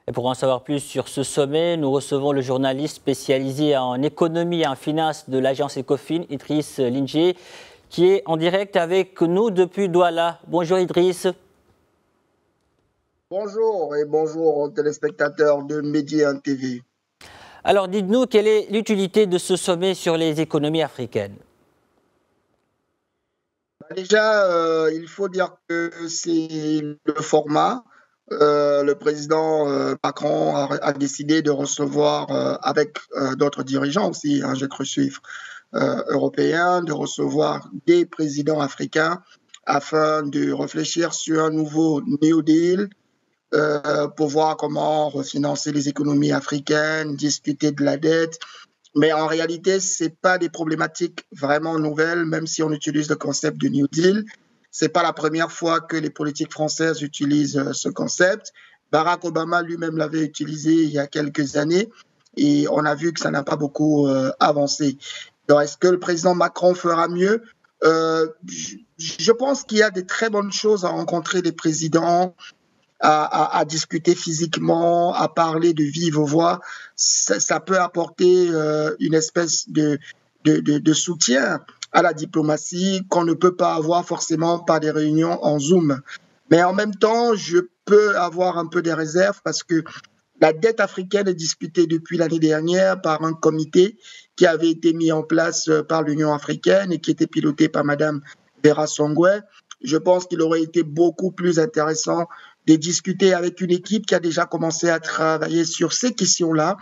Et pour en savoir plus sur ce sommet, nous recevons le journaliste spécialisé en économie et en finance de l'agence Ecofin, Idriss Lingier, qui est en direct avec nous depuis Douala. Bonjour Idriss. Bonjour et bonjour aux téléspectateurs de Média TV. Alors dites-nous, quelle est l'utilité de ce sommet sur les économies africaines? Déjà, il faut dire que c'est le format. Le président Macron a décidé de recevoir, avec d'autres dirigeants aussi, hein, j'ai cru suivre, européens, de recevoir des présidents africains afin de réfléchir sur un nouveau New Deal pour voir comment refinancer les économies africaines, discuter de la dette. Mais en réalité, ce n'est pas des problématiques vraiment nouvelles, même si on utilise le concept du New Deal. Ce n'est pas la première fois que les politiques françaises utilisent ce concept. Barack Obama lui-même l'avait utilisé il y a quelques années et on a vu que ça n'a pas beaucoup avancé. Alors, est-ce que le président Macron fera mieux? Je pense qu'il y a des très bonnes choses à rencontrer les présidents, à discuter physiquement, à parler de vive voix. Ça peut apporter une espèce de soutien à la diplomatie qu'on ne peut pas avoir forcément par des réunions en Zoom. Mais en même temps, je peux avoir un peu des réserves parce que la dette africaine est discutée depuis l'année dernière par un comité qui avait été mis en place par l'Union africaine et qui était piloté par Madame Vera Songwe. Je pense qu'il aurait été beaucoup plus intéressant de discuter avec une équipe qui a déjà commencé à travailler sur ces questions-là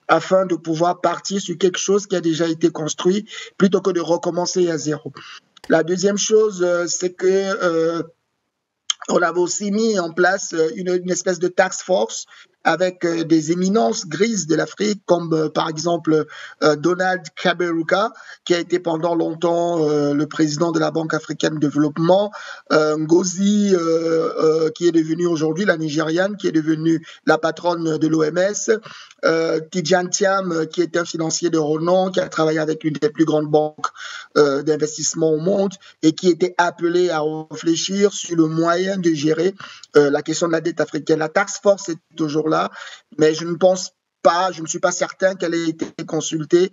afin de pouvoir partir sur quelque chose qui a déjà été construit plutôt que de recommencer à zéro. La deuxième chose, c'est que on avait aussi mis en place une espèce de task force avec des éminences grises de l'Afrique, comme par exemple Donald Kaberuka, qui a été pendant longtemps le président de la Banque africaine de développement, Ngozi, qui est devenue aujourd'hui la Nigériane, qui est devenue la patronne de l'OMS, Tidjane Thiam, qui est un financier de renom, qui a travaillé avec une des plus grandes banques d'investissement au monde et qui était appelé à réfléchir sur le moyen de gérer la question de la dette africaine. La task force est toujours là, mais je ne suis pas certain qu'elle ait été consultée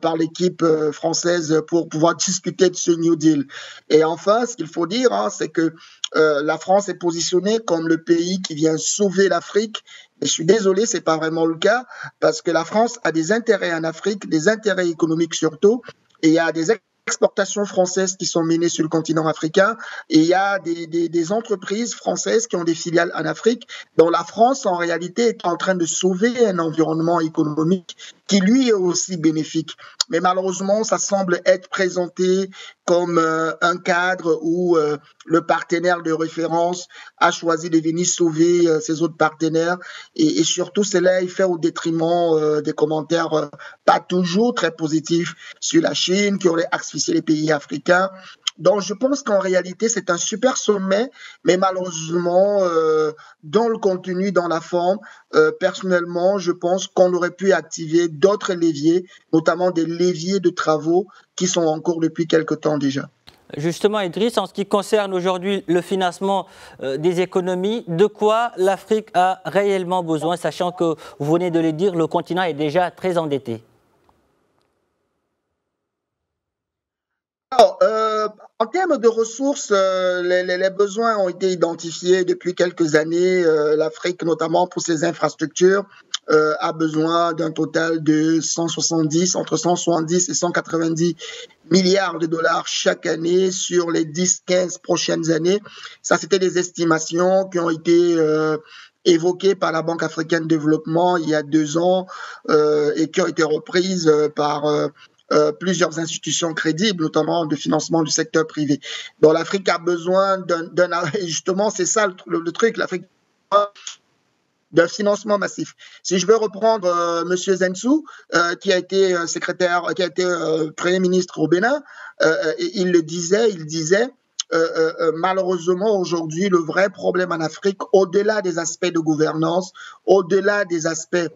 par l'équipe française pour pouvoir discuter de ce New Deal. Et enfin, ce qu'il faut dire, hein, c'est que la France est positionnée comme le pays qui vient sauver l'Afrique. Et je suis désolé, ce n'est pas vraiment le cas, parce que la France a des intérêts en Afrique, des intérêts économiques surtout, et il y a des exportations françaises qui sont menées sur le continent africain et il y a des entreprises françaises qui ont des filiales en Afrique dont la France en réalité est en train de sauver un environnement économique qui lui est aussi bénéfique. Mais malheureusement, ça semble être présenté comme un cadre où le partenaire de référence a choisi de venir sauver ses autres partenaires et surtout cela est fait au détriment des commentaires pas toujours très positifs sur la Chine qui aurait asphyxié les pays africains. Donc, je pense qu'en réalité, c'est un super sommet, mais malheureusement, dans le contenu, dans la forme, personnellement, je pense qu'on aurait pu activer d'autres leviers, notamment des leviers de travaux qui sont en cours depuis quelque temps déjà. Justement, Idriss, en ce qui concerne aujourd'hui le financement des économies, de quoi l'Afrique a réellement besoin, sachant que, vous venez de le dire, le continent est déjà très endetté? Alors, en termes de ressources, les besoins ont été identifiés depuis quelques années. L'Afrique, notamment pour ses infrastructures, a besoin d'un total de entre 170 et 190 milliards de dollars chaque année sur les 10-15 prochaines années. Ça, c'était des estimations qui ont été évoquées par la Banque africaine de développement il y a 2 ans et qui ont été reprises par plusieurs institutions crédibles, notamment de financement du secteur privé. Donc l'Afrique a besoin justement, c'est ça le truc, l'Afrique a besoin d'un financement massif. Si je veux reprendre M. Zensou, qui a été secrétaire, qui a été Premier ministre au Bénin, il disait malheureusement aujourd'hui, le vrai problème en Afrique, au-delà des aspects de gouvernance, au-delà des aspects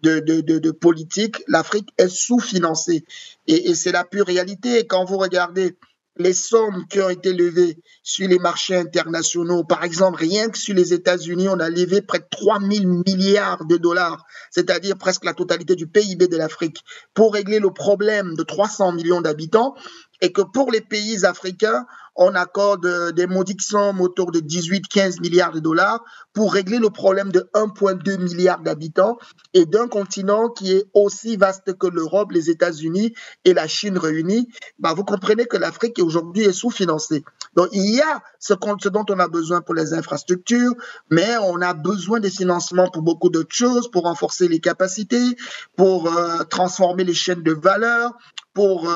de politique, l'Afrique est sous-financée. Et c'est la pure réalité. Quand vous regardez les sommes qui ont été levées sur les marchés internationaux, par exemple, rien que sur les États-Unis, on a levé près de 3 000 milliards de dollars, c'est-à-dire presque la totalité du PIB de l'Afrique, pour régler le problème de 300 millions d'habitants, et que pour les pays africains, on accorde des modiques sommes autour de 18-15 milliards de dollars pour régler le problème de 1,2 milliard d'habitants et d'un continent qui est aussi vaste que l'Europe, les États-Unis et la Chine réunis. Bah, vous comprenez que l'Afrique aujourd'hui est sous-financée. Donc il y a ce dont on a besoin pour les infrastructures, mais on a besoin des financements pour beaucoup d'autres choses, pour renforcer les capacités, pour transformer les chaînes de valeur, pour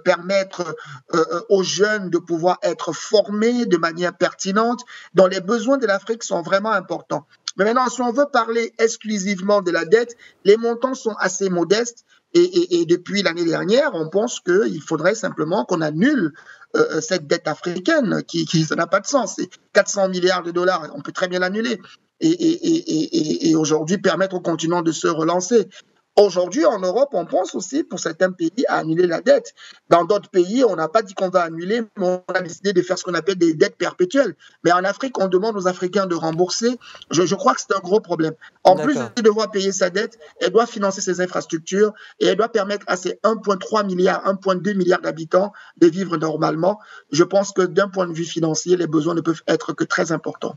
permettre aux jeunes de pouvoir être formés de manière pertinente. Donc les besoins de l'Afrique sont vraiment importants. Mais maintenant, si on veut parler exclusivement de la dette, les montants sont assez modestes et depuis l'année dernière, on pense qu'il faudrait simplement qu'on annule cette dette africaine ça n'a pas de sens. C'est 400 milliards de dollars, on peut très bien l'annuler et aujourd'hui permettre au continent de se relancer. Aujourd'hui, en Europe, on pense aussi, pour certains pays, à annuler la dette. Dans d'autres pays, on n'a pas dit qu'on va annuler, mais on a décidé de faire ce qu'on appelle des dettes perpétuelles. Mais en Afrique, on demande aux Africains de rembourser. Je crois que c'est un gros problème. En plus de devoir payer sa dette, elle doit financer ses infrastructures et elle doit permettre à ces 1,3 milliard, 1,2 milliard d'habitants de vivre normalement. Je pense que d'un point de vue financier, les besoins ne peuvent être que très importants.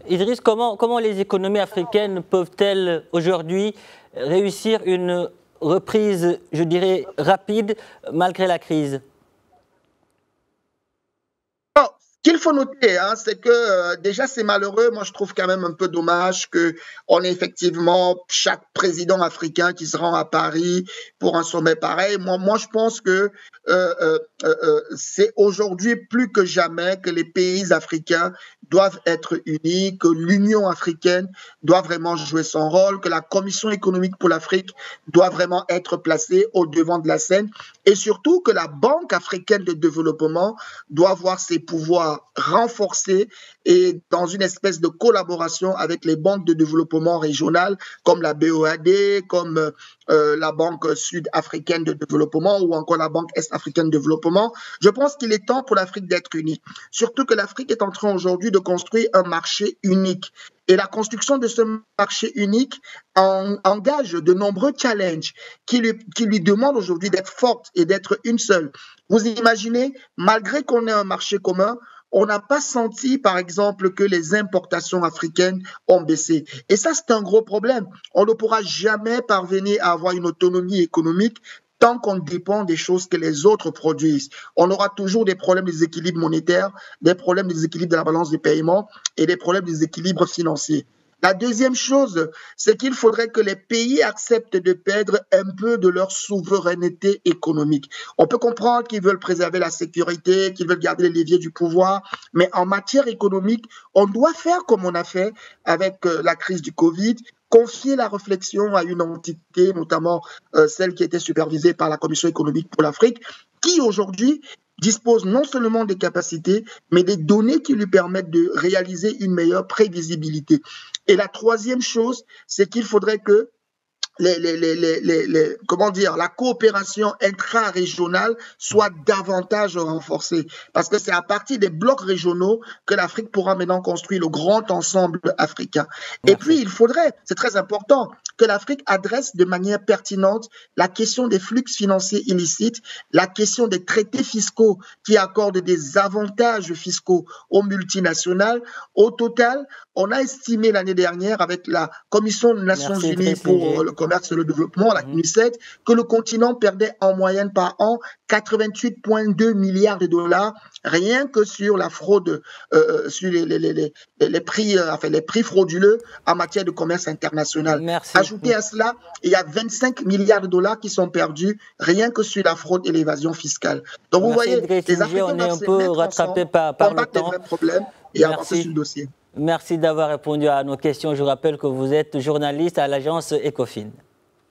Idriss, comment les économies africaines peuvent-elles aujourd'hui réussir une reprise, je dirais, rapide malgré la crise? Ce qu'il faut noter, c'est que déjà c'est malheureux. Moi, je trouve quand même un peu dommage qu'on ait effectivement chaque président africain qui se rend à Paris pour un sommet pareil. Moi, je pense que c'est aujourd'hui plus que jamais que les pays africains doivent être unis, que l'Union africaine doit vraiment jouer son rôle, que la Commission économique pour l'Afrique doit vraiment être placée au devant de la scène et surtout que la Banque africaine de développement doit voir ses pouvoirs renforcés et dans une espèce de collaboration avec les banques de développement régionales comme la BOAD, comme la Banque sud-africaine de développement ou encore la Banque est-africaine de développement. Je pense qu'il est temps pour l'Afrique d'être unie. Surtout que l'Afrique est en train aujourd'hui de construire un marché unique. Et la construction de ce marché unique engage de nombreux challenges qui lui demandent aujourd'hui d'être forte et d'être une seule. Vous imaginez, malgré qu'on ait un marché commun, on n'a pas senti, par exemple, que les importations africaines ont baissé. Et ça, c'est un gros problème. On ne pourra jamais parvenir à avoir une autonomie économique tant qu'on dépend des choses que les autres produisent. On aura toujours des problèmes de déséquilibre monétaire, des problèmes de déséquilibre de la balance des paiements et des problèmes de déséquilibre financier. La deuxième chose, c'est qu'il faudrait que les pays acceptent de perdre un peu de leur souveraineté économique. On peut comprendre qu'ils veulent préserver la sécurité, qu'ils veulent garder les leviers du pouvoir, mais en matière économique, on doit faire comme on a fait avec la crise du Covid, confier la réflexion à une entité, notamment celle qui était supervisée par la Commission économique pour l'Afrique, qui aujourd'hui dispose non seulement des capacités, mais des données qui lui permettent de réaliser une meilleure prévisibilité. Et la troisième chose, c'est qu'il faudrait que la coopération intra-régionale soit davantage renforcée. Parce que c'est à partir des blocs régionaux que l'Afrique pourra maintenant construire le grand ensemble africain. Et puis, il faudrait, c'est très important, que l'Afrique adresse de manière pertinente la question des flux financiers illicites, la question des traités fiscaux qui accordent des avantages fiscaux aux multinationales. Au total, on a estimé l'année dernière avec la Commission des Nations Unies pour le commerce et le développement, la CNUSED, que le continent perdait en moyenne par an 88,2 milliards de dollars rien que sur la fraude, sur les prix frauduleux en matière de commerce international. Ajouté à cela, il y a 25 milliards de dollars qui sont perdus rien que sur la fraude et l'évasion fiscale. Donc vous voyez, les Africains doivent se mettre ensemble, combattre les vrais problèmes et avancer sur le dossier. Merci d'avoir répondu à nos questions. Je rappelle que vous êtes journaliste à l'agence Ecofin.